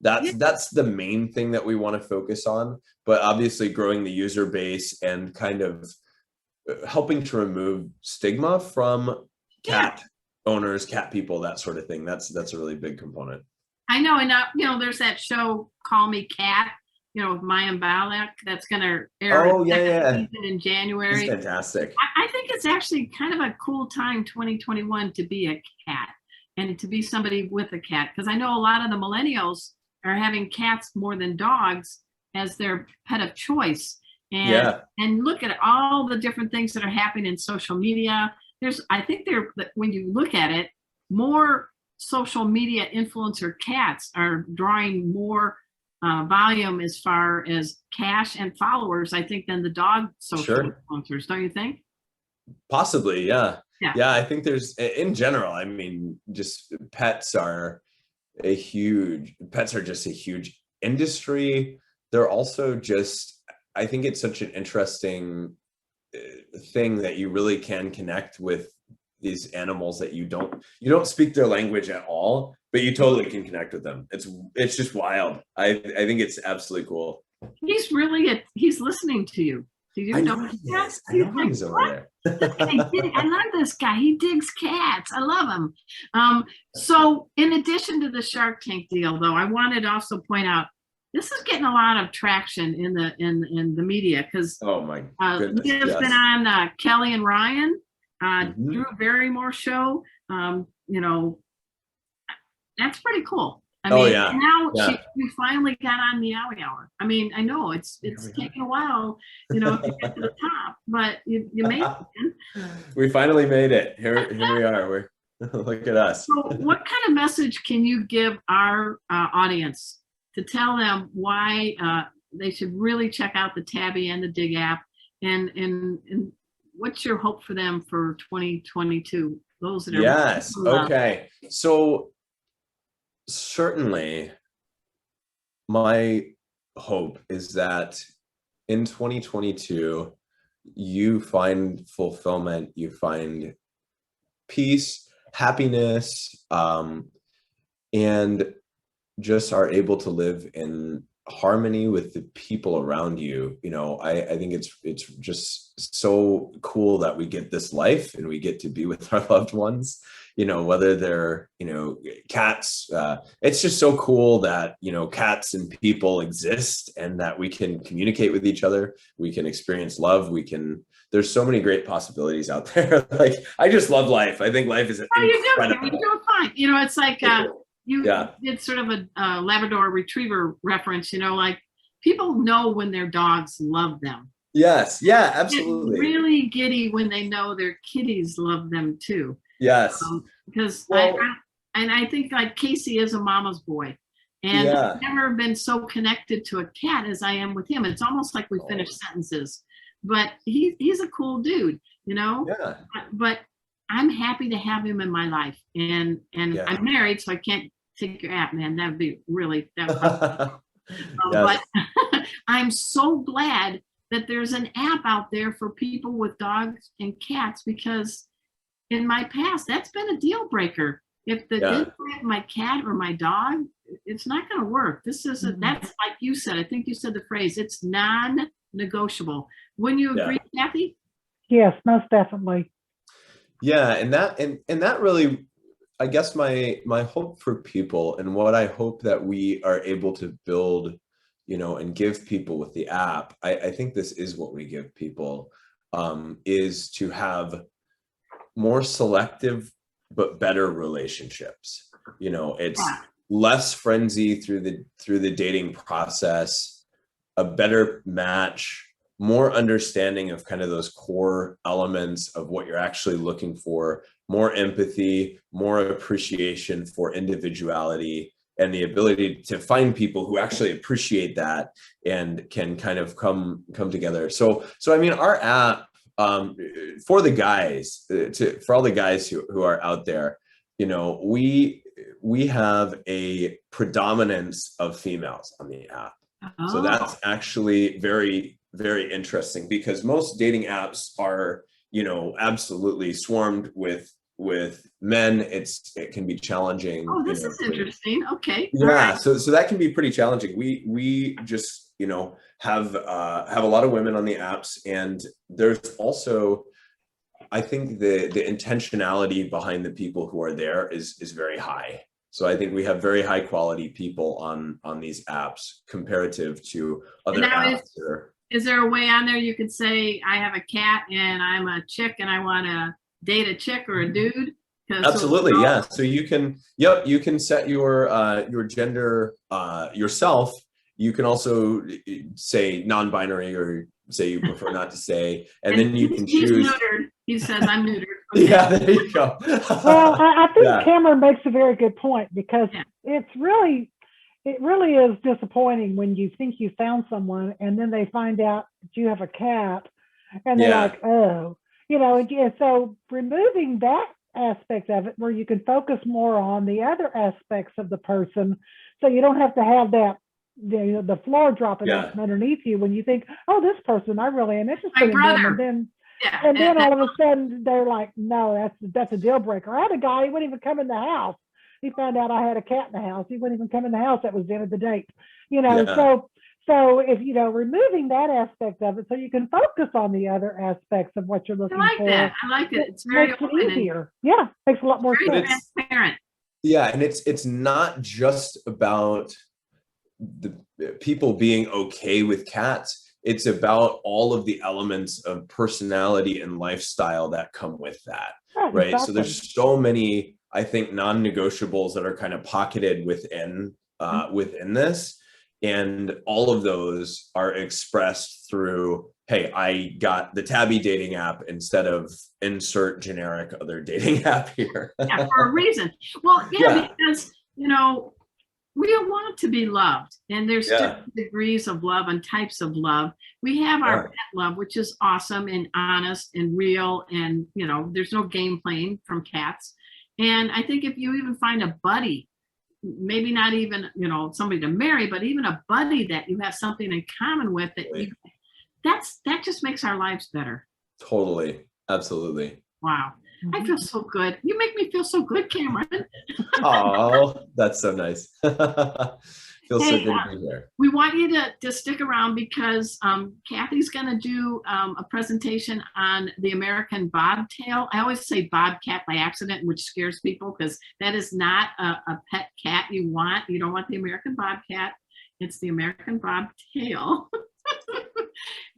That's the main thing that we want to focus on, but obviously growing the user base and kind of helping to remove stigma from cat owners, cat people, that sort of thing. That's a really big component. I know. And there's that show, Call Me Cat, with Maya Balak, that's going to air season in January. It's fantastic. I think it's actually kind of a cool time, 2021, to be a cat and to be somebody with a cat. Because I know a lot of the millennials are having cats more than dogs as their pet of choice. And look at all the different things that are happening in social media. I think when you look at it, more social media influencer cats are drawing more volume as far as cash and followers, I think, than the dog social influencers. Don't you think? Possibly, yeah. I think there's, in general, I mean, just pets are just a huge industry. They're also just, I think it's such an interesting thing that you really can connect with these animals that you don't speak their language at all, but you totally can connect with them. It's just wild. I think it's absolutely cool. He's listening to you. Do you know that? I know he's over there. I love this guy. He digs cats. I love him. So in addition to the Shark Tank deal, though, I wanted to also point out, this is getting a lot of traction in the media, because oh my goodness, Leah's been on Kelly and Ryan, Drew Barrymore show. That's pretty cool. I mean, now we finally got on Meowy Hour. I mean, I know it's taken a while, to get to the top, but you made it. We finally made it. Here we are. Look at us. So what kind of message can you give our audience to tell them why they should really check out the Tabby and the Dig app, and what's your hope for them for 2022? Those that are yes. Okay. So certainly my hope is that in 2022 you find fulfillment, you find peace, happiness, and just are able to live in harmony with the people around you. I think it's just so cool that we get this life and we get to be with our loved ones, whether they're, cats. It's just so cool that, cats and people exist and that we can communicate with each other. We can experience love. We can there's so many great possibilities out there. Like, I just love life. I think life is incredible. You're doing fine. You know, it's like you Yeah. did sort of a Labrador Retriever reference. You know, like people know when their dogs love them. Yes. Yeah, Get absolutely. really giddy when they know their kitties love them too. Yes. Because Well, I think like Casey is a mama's boy. And yeah. I've never been so connected to a cat as I am with him. It's almost like we finish sentences. But he's a cool dude, you know? Yeah. But I'm happy to have him in my life. And Yeah. I'm married, so I can't take your app, man. That would be really, Yes. but I'm so glad that there's an app out there for people with dogs and cats, because in my past, that's been a deal breaker. If the didn't have my cat or my dog, it's not going to work. This isn't, that's like you said, I think you said the phrase, it's non-negotiable. Wouldn't you agree, Kathy? Yes, most definitely. Yeah, and that really, I guess my hope for people, and what I hope that we are able to build, you know, and give people with the app, I think this is what we give people, is to have more selective but better relationships. You know, it's less frenzy through the dating process, a better match, more understanding of kind of those core elements of what you're actually looking for, more empathy, more appreciation for individuality, and the ability to find people who actually appreciate that and can kind of come together. So I mean, our app, for the guys, for all the guys who are out there, you know, we have a predominance of females on the app. So that's actually very, very interesting, because most dating apps are, you know, absolutely swarmed with men. It can be challenging. Oh, this is interesting. Okay. Yeah. Right. So that can be pretty challenging. We just, you know, have a lot of women on the apps, and there's also, I think the intentionality behind the people who are there is very high. So I think we have very high quality people on these apps comparative to other apps. Is there a way on there you could say, I have a cat and I'm a chick and I want to date a chick or a dude? Absolutely, yeah. So you can set your gender yourself. You can also say non-binary, or say you prefer not to say, and then you can choose. He's neutered. He says I'm neutered. Okay. Yeah, there you go. Well, I think Cameron makes a very good point, because it really is disappointing when you think you found someone and then they find out that you have a cat, and they're like, oh, you know. And so removing that aspect of it, where you can focus more on the other aspects of the person, so you don't have to have that, you know, the floor dropping out from underneath you when you think, oh, this person, I really am interested in them, and then all of a sudden they're like, no, that's a deal breaker. I had a guy, he wouldn't even come in the house. He found out I had a cat in the house. He wouldn't even come in the house. That was the end of the date, you know. So if, you know, removing that aspect of it, so you can focus on the other aspects of what you're looking for. I like it. It's very makes it easier. Yeah, makes a lot more sense. Transparent. Yeah, and it's not just about the people being okay with cats. It's about all of the elements of personality and lifestyle that come with that, right? Exactly. So there's so many, I think, non-negotiables that are kind of pocketed within this. And all of those are expressed through, hey, I got the Tabby dating app instead of insert generic other dating app here. For a reason. Well, because, you know, we want to be loved, and there's different degrees of love and types of love. We have our pet love, which is awesome and honest and real, and, you know, there's no game playing from cats. And I think if you even find a buddy, maybe not even, you know, somebody to marry, but even a buddy that you have something in common with, that just makes our lives better. Totally. Absolutely. Wow. I feel so good. You make me feel so good, Cameron. Oh, that's so nice. Feels so good to be here. We want you to stick around, because Kathy's going to do a presentation on the American Bobtail. I always say bobcat by accident, which scares people, because that is not a pet cat you want. You don't want the American Bobcat. It's the American Bobtail.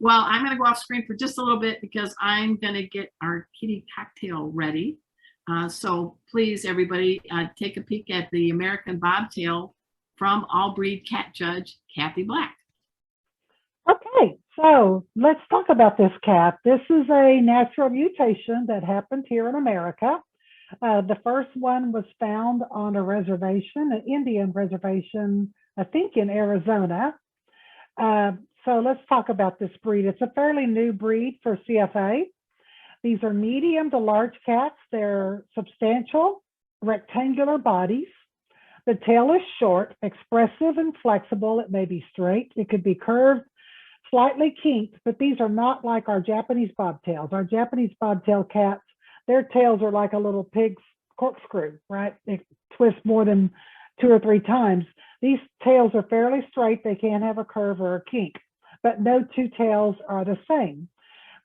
Well, I'm going to go off screen for just a little bit because I'm going to get our kitty cocktail ready. So please, everybody, take a peek at the American Bobtail from All Breed Cat Judge, Kathy Black. Okay, so let's talk about this cat. This is a natural mutation that happened here in America. The first one was found on a reservation, an Indian reservation, I think in Arizona. So let's talk about this breed. It's a fairly new breed for CFA. These are medium to large cats. They're substantial, rectangular bodies. The tail is short, expressive and flexible. It may be straight. It could be curved, slightly kinked, but these are not like our Japanese bobtails. Our Japanese bobtail cats, their tails are like a little pig's corkscrew, right? They twist more than 2 or 3 times. These tails are fairly straight. They can have a curve or a kink, but no two tails are the same.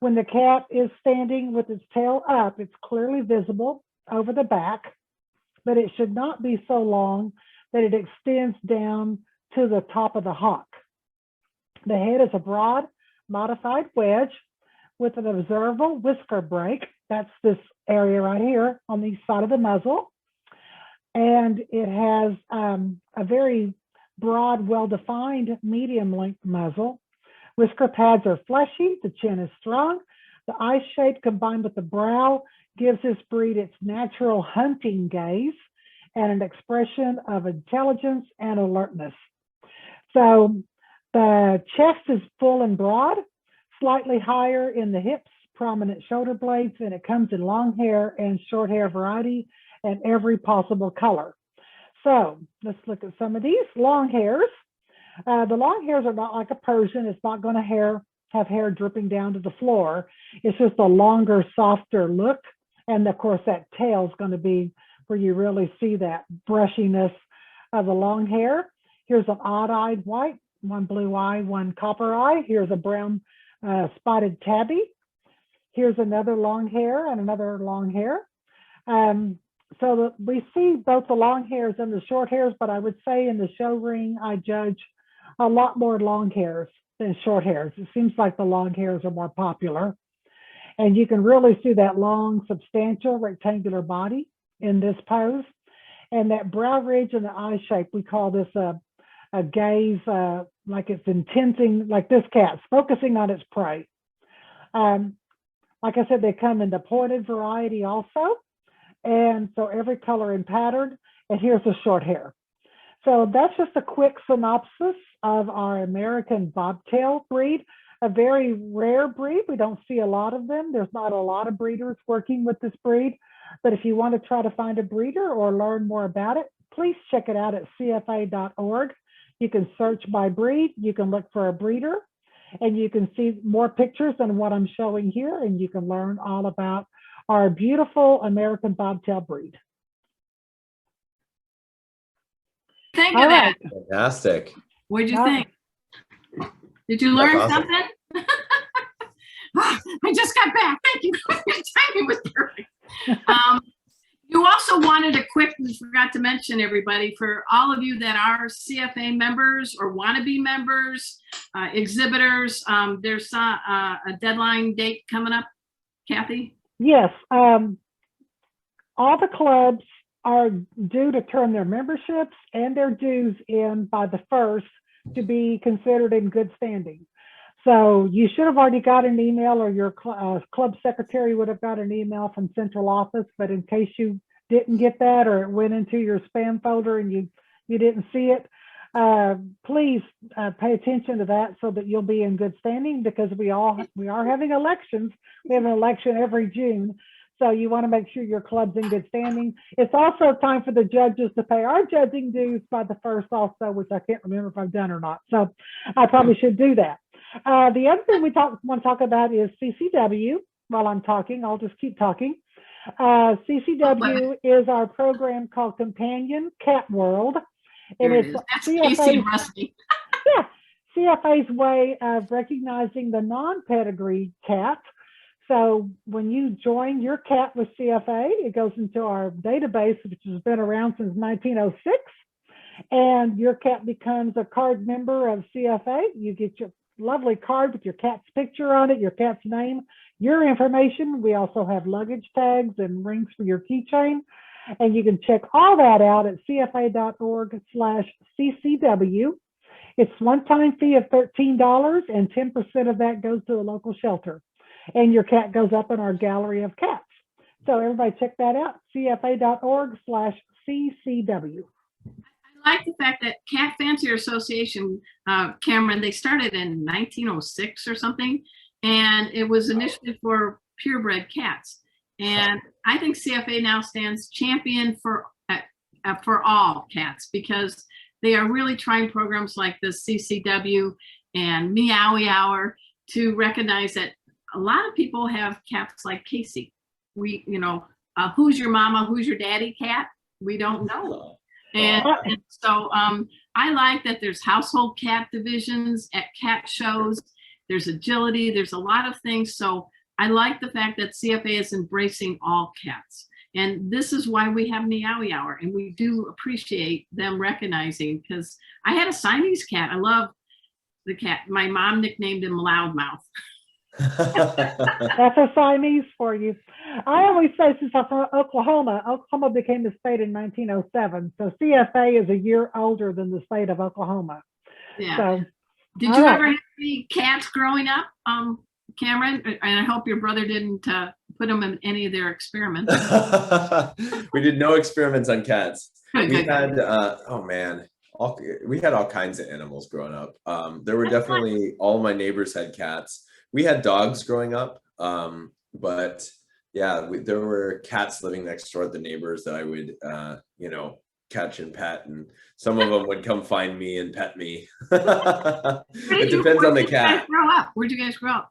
When the cat is standing with its tail up, it's clearly visible over the back, but it should not be so long that it extends down to the top of the hock. The head is a broad, modified wedge with an observable whisker break. That's this area right here on the side of the muzzle. And it has a very broad, well-defined medium length muzzle. Whisker pads are fleshy, the chin is strong. The eye shape combined with the brow gives this breed its natural hunting gaze and an expression of intelligence and alertness. So the chest is full and broad, slightly higher in the hips, prominent shoulder blades, and it comes in long hair and short hair variety and every possible color. So let's look at some of these long hairs. The long hairs are not like a Persian. It's not going to have hair dripping down to the floor. It's just a longer, softer look. And of course, that tail is going to be where you really see that brushiness of the long hair. Here's an odd-eyed white, one blue eye, one copper eye. Here's a brown spotted tabby. Here's another long hair and another long hair. So we see both the long hairs and the short hairs, but I would say in the show ring, I judge a lot more long hairs than short hairs. It seems like the long hairs are more popular. And you can really see that long, substantial, rectangular body in this pose. And that brow ridge and the eye shape, we call this a gaze, like it's intensing, like this cat's focusing on its prey. Like I said, they come in the pointed variety also. And so every color and pattern, and here's the short hair. So that's just a quick synopsis of our American Bobtail breed, a very rare breed. We don't see a lot of them. There's not a lot of breeders working with this breed, but if you want to try to find a breeder or learn more about it, please check it out at CFA.org. You can search by breed, you can look for a breeder, and you can see more pictures than what I'm showing here, and you can learn all about our beautiful American Bobtail breed. Think of that. Fantastic. What did you think? Did you learn something? I just got back. Thank you. Your timing was perfect. You also wanted a quick, we forgot to mention, everybody, for all of you that are CFA members or want to be members, exhibitors, there's a deadline date coming up, Kathy? Yes. All the clubs are due to turn their memberships and their dues in by the 1st to be considered in good standing. So you should have already got an email, or your club secretary would have got an email from central office, but in case you didn't get that or it went into your spam folder and you didn't see it, please pay attention to that so that you'll be in good standing, because we are having elections. We have an election every June. So you want to make sure your club's in good standing. It's also time for the judges to pay our judging dues by the 1st also, which I can't remember if I've done or not. So I probably should do that. The other thing we want to talk about is CCW. While I'm talking, I'll just keep talking. CCW is our program called Companion Cat World. And it's CFA's way of recognizing the non-pedigree cat. So when you join your cat with CFA, it goes into our database, which has been around since 1906, and your cat becomes a card member of CFA. You get lovely card with your cat's picture on it, your cat's name, your information. We also have luggage tags and rings for your keychain. And you can check all that out at cfa.org/ccw. It's one-time fee of $13, and 10% of that goes to a local shelter. And your cat goes up in our gallery of cats. So everybody check that out, cfa.org/ccw. I like the fact that Cat Fancier Association, Cameron, they started in 1906 or something, and it was initially for purebred cats. And I think CFA now stands champion for all cats, because they are really trying programs like the CCW and Meowy Hour to recognize that a lot of people have cats like Casey. Who's your mama, who's your daddy cat? We don't know. And so I like that there's household cat divisions at cat shows. There's agility. There's a lot of things. So I like the fact that CFA is embracing all cats. And this is why we have Meowy Hour. And we do appreciate them recognizing, because I had a Siamese cat. I love the cat. My mom nicknamed him Loudmouth. That's a Siamese for you. I always say, since I'm from Oklahoma became a state in 1907. So CFA is a year older than the state of Oklahoma. Yeah. So, did you ever have any cats growing up, Cameron? And I hope your brother didn't put them in any of their experiments. We did no experiments on cats. Good. We had, we had all kinds of animals growing up. There were definitely, all my neighbors had cats. We had dogs growing up, but yeah, there were cats living next door at the neighbors that I would, catch and pet, and some of them would come find me and pet me. It depends on the cat. Where'd you guys grow up?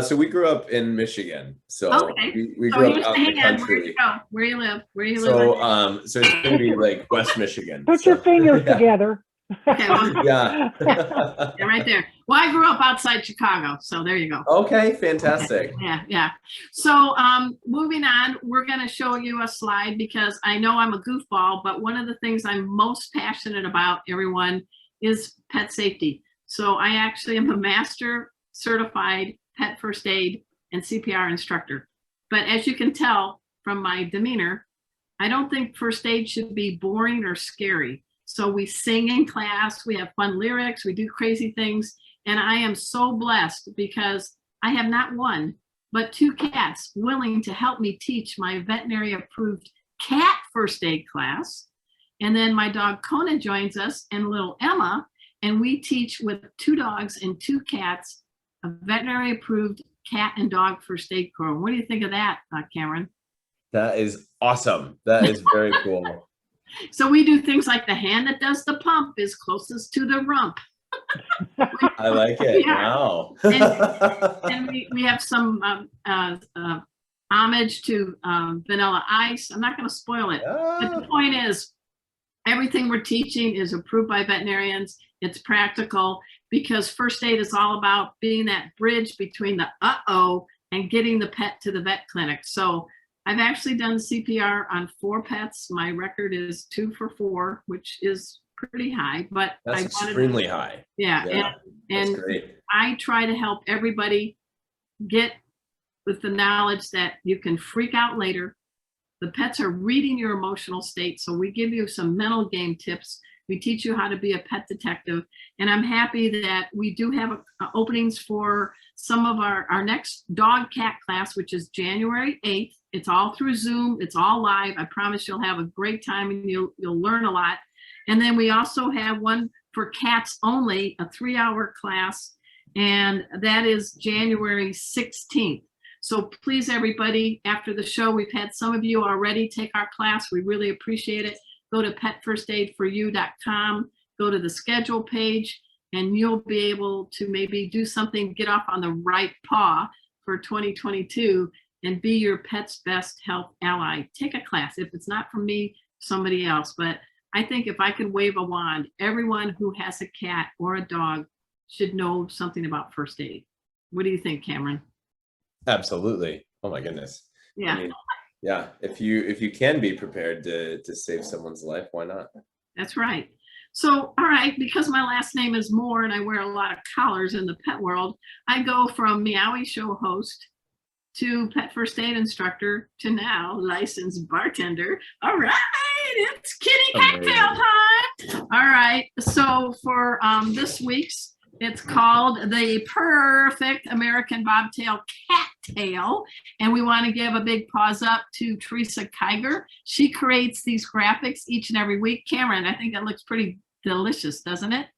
So we grew up in Michigan. So okay. we grew up out in the country. Where you live? So so it's gonna be like West Michigan. Put your fingers together. Okay, well, yeah. Yeah, right there. Well, I grew up outside Chicago, so there you go. Okay, fantastic. Okay. Yeah. So moving on, we're going to show you a slide, because I know I'm a goofball, but one of the things I'm most passionate about, everyone, is pet safety. So I actually am a master certified pet first aid and CPR instructor. But as you can tell from my demeanor, I don't think first aid should be boring or scary. So we sing in class, we have fun lyrics, we do crazy things. And I am so blessed, because I have not one, but 2 cats willing to help me teach my veterinary approved cat first aid class. And then my dog Kona joins us, and little Emma, and we teach with 2 dogs and 2 cats a veterinary approved cat and dog first aid program. What do you think of that, Cameron? That is awesome. That is very cool. So we do things like the hand that does the pump is closest to the rump. I like it. Yeah. Wow. and we have some homage to Vanilla Ice. I'm not going to spoil it. But the point is, everything we're teaching is approved by veterinarians. It's practical, because first aid is all about being that bridge between the uh-oh and getting the pet to the vet clinic. So I've actually done CPR on 4 pets. My record is 2 for 4, which is pretty high, but that's extremely high. Yeah. And I try to help everybody get with the knowledge that you can freak out later. The pets are reading your emotional state. So we give you some mental game tips. We teach you how to be a pet detective. And I'm happy that we do have openings for some of our next dog cat class, which is January 8th. It's all through Zoom. It's all live. I promise you'll have a great time, and you'll learn a lot. And then we also have one for cats only, a 3-hour class, and that is January 16th. So please, everybody, after the show, we've had some of you already take our class. We really appreciate it. Go to petfirstaidforyou.com, go to the schedule page, and you'll be able to maybe do something, get off on the right paw for 2022 and be your pet's best health ally. Take a class. If it's not from me, somebody else. But I think if I could wave a wand, everyone who has a cat or a dog should know something about first aid. What do you think, Cameron? Absolutely. Oh my goodness. Yeah. I mean, yeah. If you can be prepared to save someone's life, why not? That's right. So, all right, because my last name is Moore and I wear a lot of collars in the pet world, I go from Meowy show host to pet first aid instructor to now licensed bartender. All right, it's kitty cocktail time. All right, so for this week's, it's called the Perfect American Bobtail Cat Tail. And we want to give a big pause up to Teresa Kiger. She creates these graphics each and every week. Cameron, I think that looks pretty delicious, doesn't it?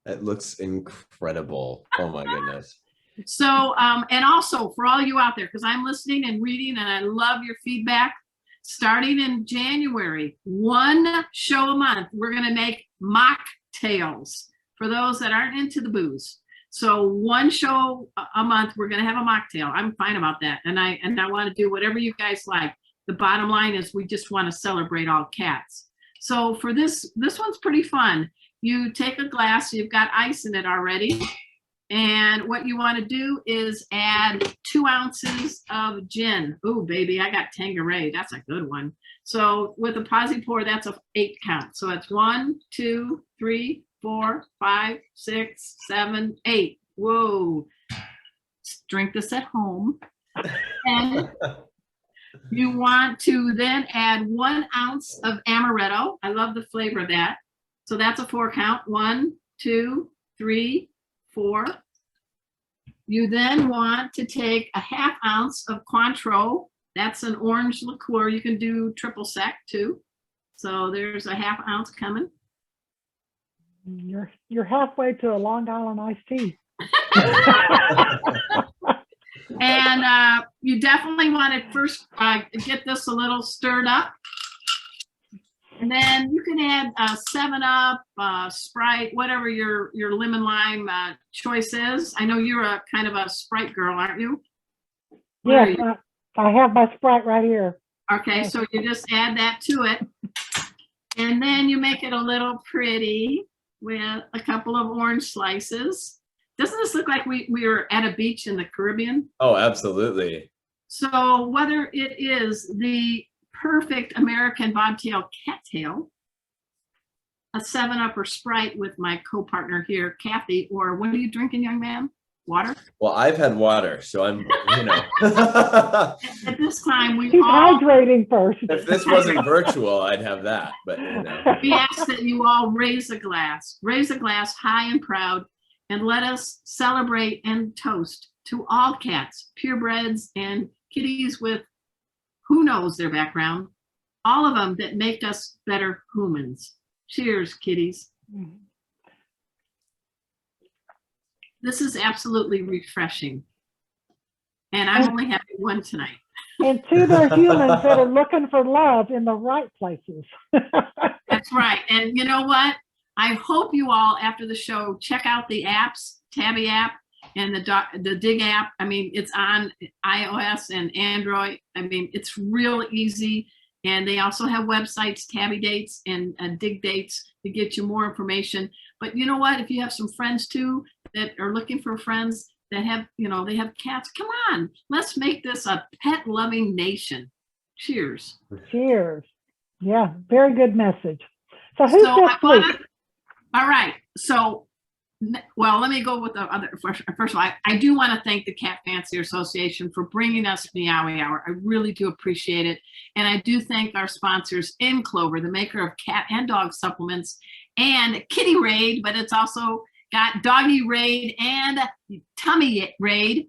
It looks incredible. Oh my goodness. So, and also for all you out there, because I'm listening and reading and I love your feedback, starting in January, one show a month, we're going to make mocktails for those that aren't into the booze. So one show a month, we're going to have a mocktail. I'm fine about that. And I want to do whatever you guys like. The bottom line is we just want to celebrate all cats. So for this one's pretty fun. You take a glass, you've got ice in it already. And what you want to do is add 2 ounces of gin. Oh, baby, I got Tanqueray. That's a good one. So with a posse pour, that's a 8 count. So it's 1, 2, 3, 4, 5, 6, 7, 8. Whoa. Drink this at home. And you want to then add 1 ounce of amaretto. I love the flavor of that. So that's a 4 count. 1, 2, 3, 4. You then want to take a 1/2 ounce of Cointreau. That's an orange liqueur. You can do triple sec too. So there's a 1/2 ounce coming. You're halfway to a Long Island iced tea. And you definitely want to first get this a little stirred up. And then you can add 7-Up, Sprite, whatever your lemon lime choice is. I know you're a kind of a Sprite girl, aren't you? Yes, I have my Sprite right here. Okay, so you just add that to it. And then you make it a little pretty with a couple of orange slices. Doesn't this look like we were at a beach in the Caribbean? Oh, absolutely. So whether it is the Perfect American Bobtail Cat Tail, a 7-Up or Sprite with my co-partner here, Kathy, or what are you drinking, young man? Water? Well, I've had water, so I'm, At this time, He's hydrating first. If this wasn't virtual, I'd have that, but we ask that you all raise a glass high and proud, and let us celebrate and toast to all cats, purebreds and kitties with who knows their background, all of them that make us better humans. Cheers, kitties. This is absolutely refreshing. And I'm only having one tonight. And to the humans that are looking for love in the right places. That's right. And you know what? I hope you all, after the show, check out the apps, Tabby app and the Dig app. I mean, it's on iOS and Android. I mean, it's real easy. And they also have websites, Tabby dates and Dig dates to get you more information. But you know what? If you have some friends too that are looking for friends that have, they have cats, come on, let's make this a pet loving nation. Cheers. Cheers. Yeah, very good message. So who's this week? All right. So, well, let me go with the other. First of all, I do want to thank the Cat Fancier Association for bringing us Meowy Hour. I really do appreciate it. And I do thank our sponsors, In Clover, the maker of cat and dog supplements, and Kitty Raid, but it's also got Doggy Raid and Tummy Raid.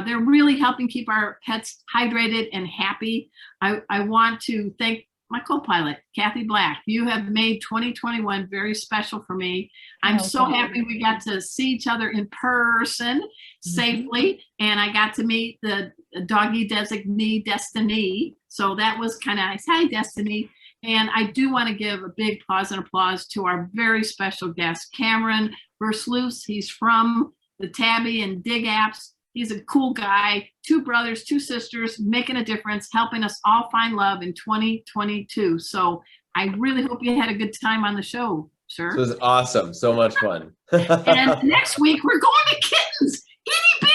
They're really helping keep our pets hydrated and happy. I want to thank my co-pilot, Kathy Black. You have made 2021 very special for me. I'm so happy we got to see each other in person safely. And I got to meet the doggy designee, Destiny. So that was kind of nice. Hi, Destiny. And I do want to give a big pause and applause to our very special guest, Cameron Versluis. He's from the Tabby and Dig apps. He's a cool guy, 2 brothers, 2 sisters, making a difference, helping us all find love in 2022. So I really hope you had a good time on the show, sir. It was awesome. So much fun. And next week, we're going to kittens, itty bitty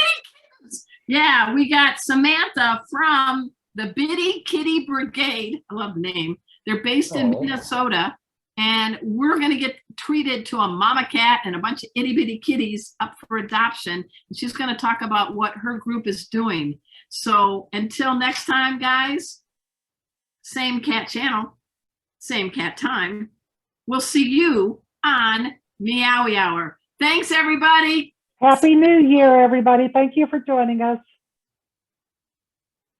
kittens. Yeah, we got Samantha from the Bitty Kitty Brigade. I love the name. They're based in Minnesota. And we're going to get treated to a mama cat and a bunch of itty bitty kitties up for adoption. And she's going to talk about what her group is doing. So until next time, guys, same cat channel, same cat time. We'll see you on Meowy Hour. Thanks, everybody. Happy New Year, everybody. Thank you for joining us.